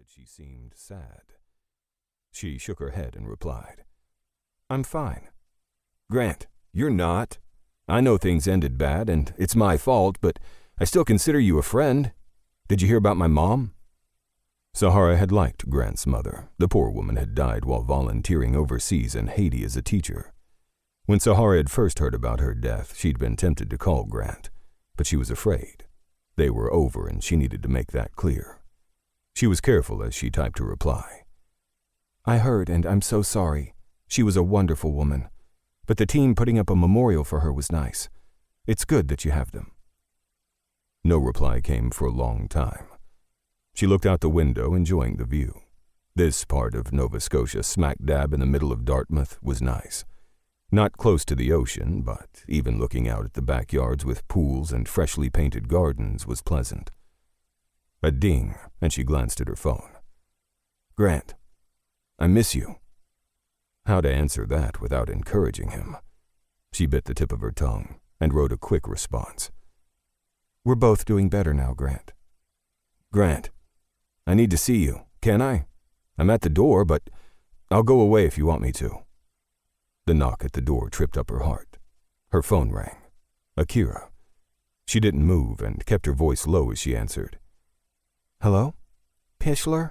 but she seemed sad. She shook her head and replied, "I'm fine." "Grant, you're not. I know things ended bad, and it's my fault, but I still consider you a friend. Did you hear about my mom?" Sahara had liked Grant's mother. The poor woman had died while volunteering overseas in Haiti as a teacher. When Sahara had first heard about her death, she'd been tempted to call Grant, but she was afraid. They were over, and she needed to make that clear. She was careful as she typed her reply. "I heard, and I'm so sorry. She was a wonderful woman. But the team putting up a memorial for her was nice. It's good that you have them." No reply came for a long time. She looked out the window, enjoying the view. This part of Nova Scotia, smack dab in the middle of Dartmouth, was nice. Not close to the ocean, but even looking out at the backyards with pools and freshly painted gardens was pleasant. A ding, and she glanced at her phone. "Grant, I miss you." How to answer that without encouraging him? She bit the tip of her tongue and wrote a quick response. "We're both doing better now, Grant." "Grant, I need to see you, can I? I'm at the door, but I'll go away if you want me to." The knock at the door tripped up her heart. Her phone rang. Akira. She didn't move and kept her voice low as she answered. "Hello? Pishler?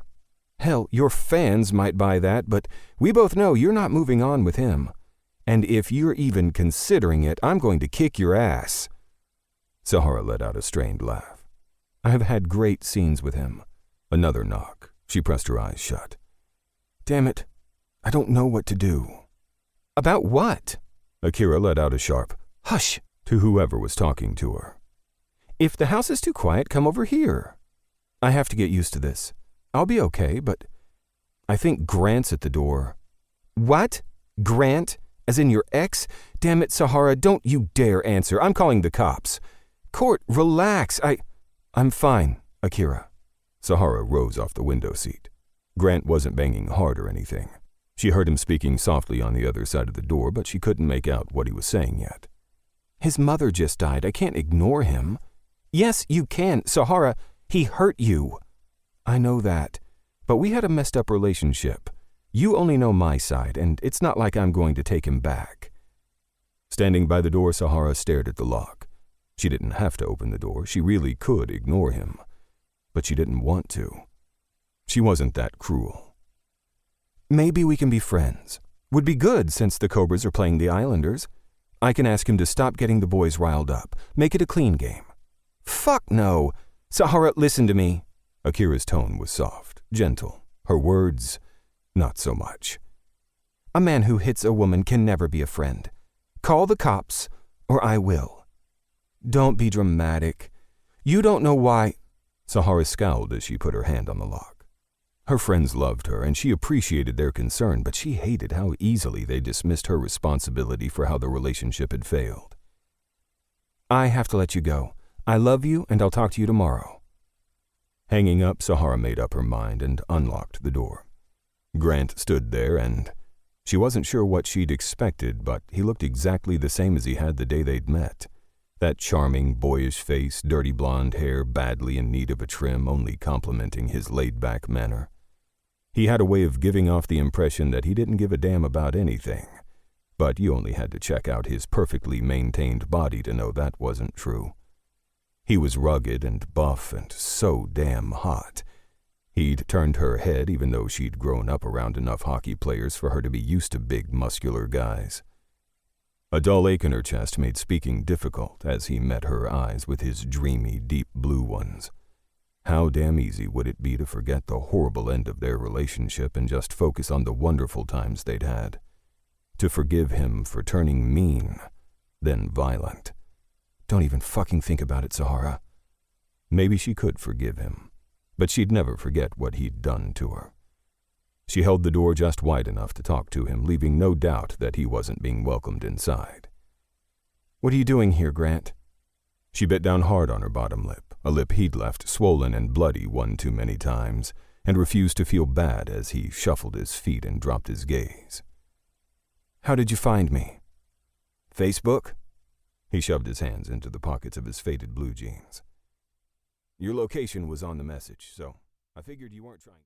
Hell, your fans might buy that, but we both know you're not moving on with him. And if you're even considering it, I'm going to kick your ass." Sahara let out a strained laugh. "I have had great scenes with him." Another knock. She pressed her eyes shut. "Damn it, I don't know what to do." "About what?" Akira let out a sharp, "Hush," to whoever was talking to her. "If the house is too quiet, come over here." "I have to get used to this. I'll be okay, but I think Grant's at the door." "What? Grant? As in your ex? Damn it, Sahara, don't you dare answer. I'm calling the cops." "Court, relax. I'm fine, Akira." Sahara rose off the window seat. Grant wasn't banging hard or anything. She heard him speaking softly on the other side of the door, but she couldn't make out what he was saying yet. "His mother just died. I can't ignore him." "Yes, you can. Sahara, he hurt you." "I know that, but we had a messed up relationship. You only know my side, and it's not like I'm going to take him back." Standing by the door, Sahara stared at the lock. She didn't have to open the door. She really could ignore him. But she didn't want to. She wasn't that cruel. "Maybe we can be friends. Would be good since the Cobras are playing the Islanders. I can ask him to stop getting the boys riled up. Make it a clean game." "Fuck no. Sahara, listen to me." Akira's tone was soft, gentle. Her words, not so much. "A man who hits a woman can never be a friend. Call the cops, or I will." "Don't be dramatic. You don't know why." Sahara scowled as she put her hand on the lock. Her friends loved her, and she appreciated their concern, but she hated how easily they dismissed her responsibility for how the relationship had failed. "I have to let you go. I love you, and I'll talk to you tomorrow." Hanging up, Sahara made up her mind and unlocked the door. Grant stood there, and she wasn't sure what she'd expected, but he looked exactly the same as he had the day they'd met. That charming, boyish face, dirty blonde hair, badly in need of a trim, only complementing his laid-back manner. He had a way of giving off the impression that he didn't give a damn about anything, but you only had to check out his perfectly maintained body to know that wasn't true. He was rugged and buff and so damn hot. He'd turned her head even though she'd grown up around enough hockey players for her to be used to big, muscular guys. A dull ache in her chest made speaking difficult as he met her eyes with his dreamy, deep blue ones. How damn easy would it be to forget the horrible end of their relationship and just focus on the wonderful times they'd had? To forgive him for turning mean, then violent. Don't even fucking think about it, Sahara. Maybe she could forgive him, but she'd never forget what he'd done to her. She held the door just wide enough to talk to him, leaving no doubt that he wasn't being welcomed inside. "What are you doing here, Grant?" She bit down hard on her bottom lip, a lip he'd left swollen and bloody one too many times, and refused to feel bad as he shuffled his feet and dropped his gaze. "How did you find me?" "Facebook?" He shoved his hands into the pockets of his faded blue jeans. "Your location was on the message, so I figured you weren't trying..."